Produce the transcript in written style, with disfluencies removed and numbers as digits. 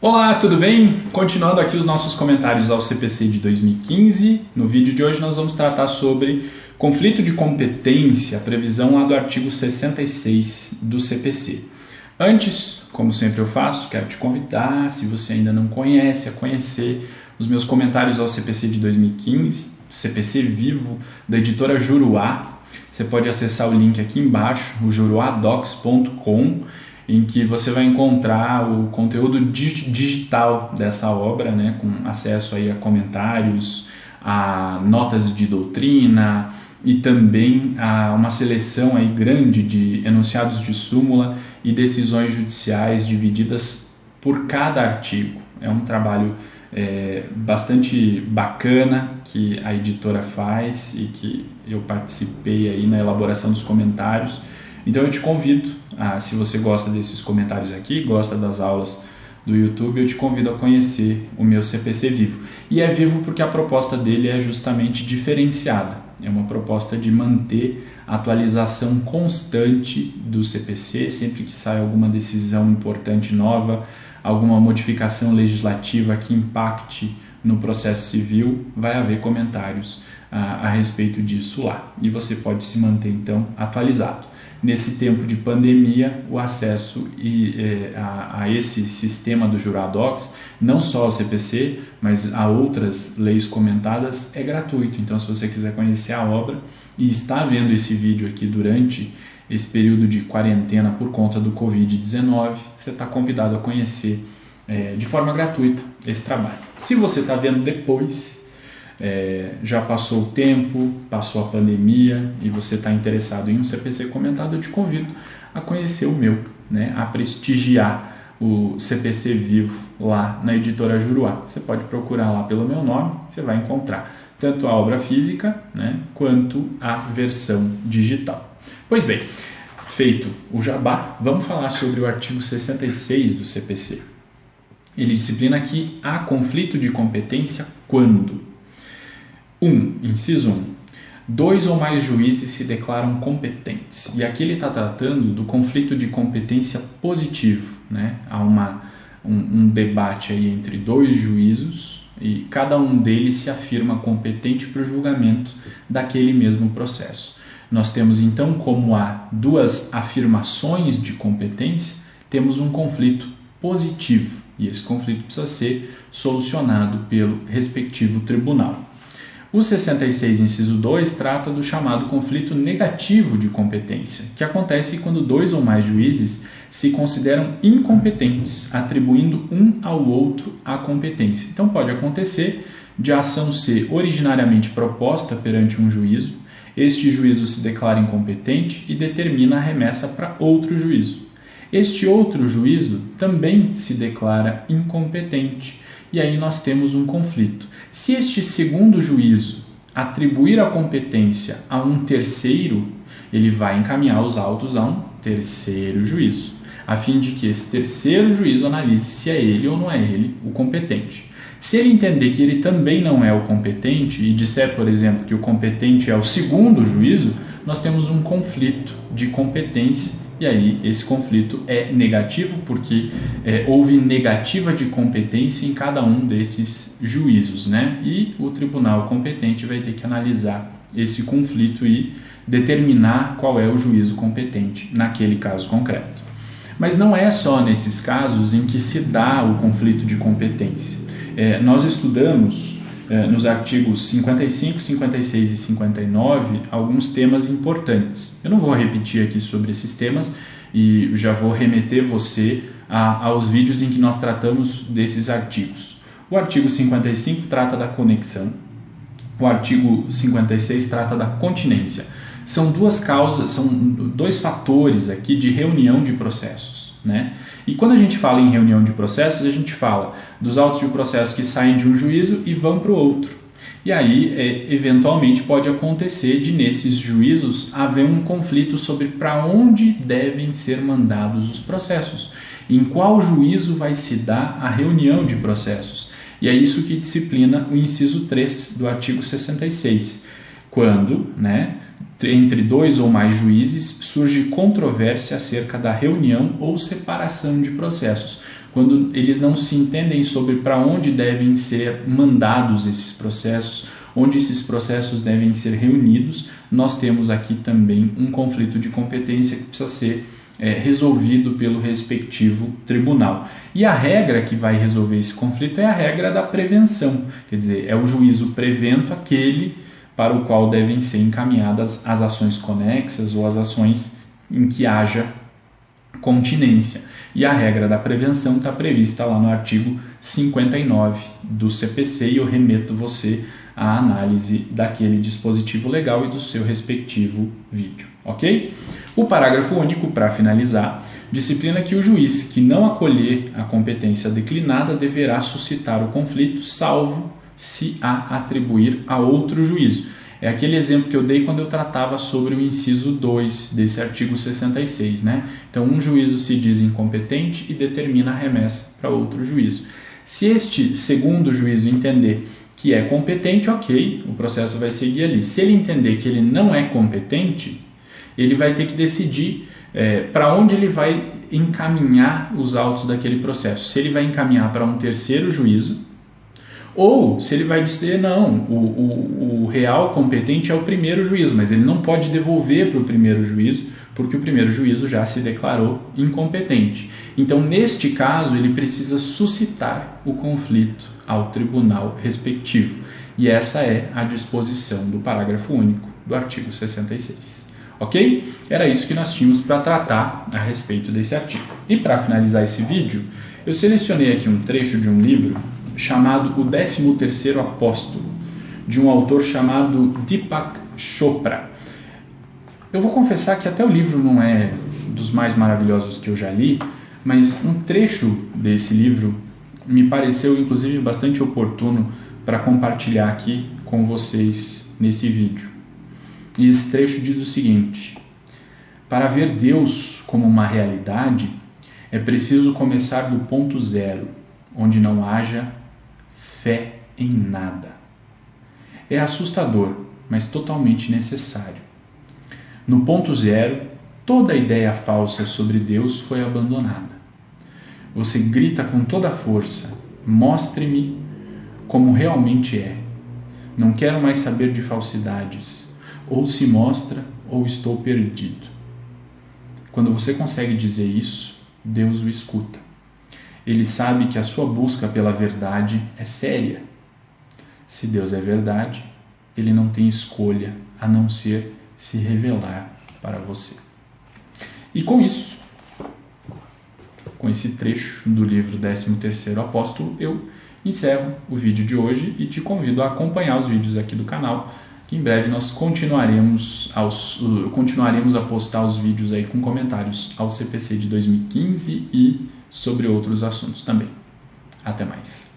Olá, tudo bem? Continuando aqui os nossos comentários ao CPC de 2015, no vídeo de hoje nós vamos tratar sobre conflito de competência, previsão lá do artigo 66 do CPC. Antes, como sempre eu faço, quero te convidar, se você ainda não conhece, a conhecer os meus comentários ao CPC de 2015, CPC vivo, da editora Juruá. Você pode acessar o link aqui embaixo, o juruadocs.com, em que você vai encontrar o conteúdo digital dessa obra, né, com acesso aí a comentários, a notas de doutrina e também a uma seleção aí grande de enunciados de súmula e decisões judiciais divididas por cada artigo. É um trabalho bastante bacana que a editora faz e que eu participei aí na elaboração dos comentários. Então eu te convido, se você gosta desses comentários aqui, gosta das aulas do YouTube, eu te convido a conhecer o meu CPC Vivo. E é vivo porque a proposta dele é justamente diferenciada. É uma proposta de manter a atualização constante do CPC, sempre que sai alguma decisão importante nova, alguma modificação legislativa que impacte no processo civil, vai haver comentários a respeito disso lá. E você pode se manter então atualizado. Nesse tempo de pandemia, o acesso a esse sistema do Juradocs, não só ao CPC, mas a outras leis comentadas, é gratuito. Então, se você quiser conhecer a obra e está vendo esse vídeo aqui durante esse período de quarentena por conta do Covid-19, você está convidado a conhecer de forma gratuita esse trabalho. Se você está vendo depois, já passou o tempo, passou a pandemia e você está interessado em um CPC comentado, eu te convido a conhecer o meu, né, a prestigiar o CPC Vivo lá na editora Juruá. Você pode procurar lá pelo meu nome, você vai encontrar tanto a obra física, né, quanto a versão digital. Pois bem, feito o jabá, vamos falar sobre o artigo 66 do CPC. Ele disciplina que há conflito de competência quando inciso 1. 2 ou mais juízes se declaram competentes. E aqui ele está tratando do conflito de competência positivo, né? Há um debate aí entre dois juízos e cada um deles se afirma competente para o julgamento daquele mesmo processo. Nós temos então, como há duas afirmações de competência, temos um conflito positivo. E esse conflito precisa ser solucionado pelo respectivo tribunal. O 66, inciso 2, trata do chamado conflito negativo de competência, que acontece quando 2 ou mais juízes se consideram incompetentes, atribuindo um ao outro a competência. Então pode acontecer de a ação ser originariamente proposta perante um juízo, este juízo se declara incompetente e determina a remessa para outro juízo. Este outro juízo também se declara incompetente. E aí nós temos um conflito. Se este segundo juízo atribuir a competência a um terceiro, ele vai encaminhar os autos a um terceiro juízo, a fim de que esse terceiro juízo analise se é ele ou não é ele o competente. Se ele entender que ele também não é o competente e disser, por exemplo, que o competente é o segundo juízo, nós temos um conflito de competência. E aí esse conflito é negativo porque houve negativa de competência em cada um desses juízos, né? E o tribunal competente vai ter que analisar esse conflito e determinar qual é o juízo competente naquele caso concreto. Mas não é só nesses casos em que se dá o conflito de competência. Nós estudamos nos artigos 55, 56 e 59 alguns temas importantes. Eu não vou repetir aqui sobre esses temas e já vou remeter você aos vídeos em que nós tratamos desses artigos. O artigo 55 trata da conexão, o artigo 56 trata da continência. São duas causas, são dois fatores aqui de reunião de processos, né? E quando a gente fala em reunião de processos, a gente fala dos autos de processo que saem de um juízo e vão para o outro. E aí, eventualmente, pode acontecer de, nesses juízos, haver um conflito sobre para onde devem ser mandados os processos. Em qual juízo vai se dar a reunião de processos. E é isso que disciplina o inciso 3 do artigo 66. Quando, entre 2 ou mais juízes, surge controvérsia acerca da reunião ou separação de processos. quando eles não se entendem sobre para onde devem ser mandados esses processos, onde esses processos devem ser reunidos, nós temos aqui também um conflito de competência que precisa ser resolvido pelo respectivo tribunal. E a regra que vai resolver esse conflito é a regra da prevenção, quer dizer, é o juízo prevento aquele para o qual devem ser encaminhadas as ações conexas ou as ações em que haja continência. E a regra da prevenção está prevista lá no artigo 59 do CPC, e eu remeto você à análise daquele dispositivo legal e do seu respectivo vídeo, ok? O parágrafo único, para finalizar, disciplina que o juiz que não acolher a competência declinada deverá suscitar o conflito, salvo se a atribuir a outro juízo. É aquele exemplo que eu dei quando eu tratava sobre o inciso 2 desse artigo 66, né? Então, um juízo se diz incompetente e determina a remessa para outro juízo. Se este segundo juízo entender que é competente, ok, o processo vai seguir ali. Se ele entender que ele não é competente, ele vai ter que decidir para onde ele vai encaminhar os autos daquele processo. Se ele vai encaminhar para um terceiro juízo, ou se ele vai dizer, não, o real competente é o primeiro juízo, mas ele não pode devolver para o primeiro juízo, porque o primeiro juízo já se declarou incompetente. Então, neste caso, ele precisa suscitar o conflito ao tribunal respectivo. E essa é a disposição do parágrafo único do artigo 66. Ok? Era isso que nós tínhamos para tratar a respeito desse artigo. E para finalizar esse vídeo, eu selecionei aqui um trecho de um livro chamado O 13º Apóstolo, de um autor chamado Deepak Chopra. Eu vou confessar que até o livro não é dos mais maravilhosos que eu já li, mas um trecho desse livro me pareceu inclusive bastante oportuno para compartilhar aqui com vocês nesse vídeo. E esse trecho diz o seguinte: para ver Deus como uma realidade, é preciso começar do ponto zero, onde não haja fé em nada. É assustador, mas totalmente necessário. No ponto zero, toda ideia falsa sobre Deus foi abandonada. Você grita com toda a força: mostre-me como realmente é. Não quero mais saber de falsidades. Ou se mostra, ou estou perdido. Quando você consegue dizer isso, Deus o escuta. Ele sabe que a sua busca pela verdade é séria. Se Deus é verdade, ele não tem escolha a não ser se revelar para você. E com isso, com esse trecho do livro 13º Apóstolo, eu encerro o vídeo de hoje e te convido a acompanhar os vídeos aqui do canal, que em breve nós continuaremos a postar os vídeos aí com comentários ao CPC de 2015 e sobre outros assuntos também. Até mais.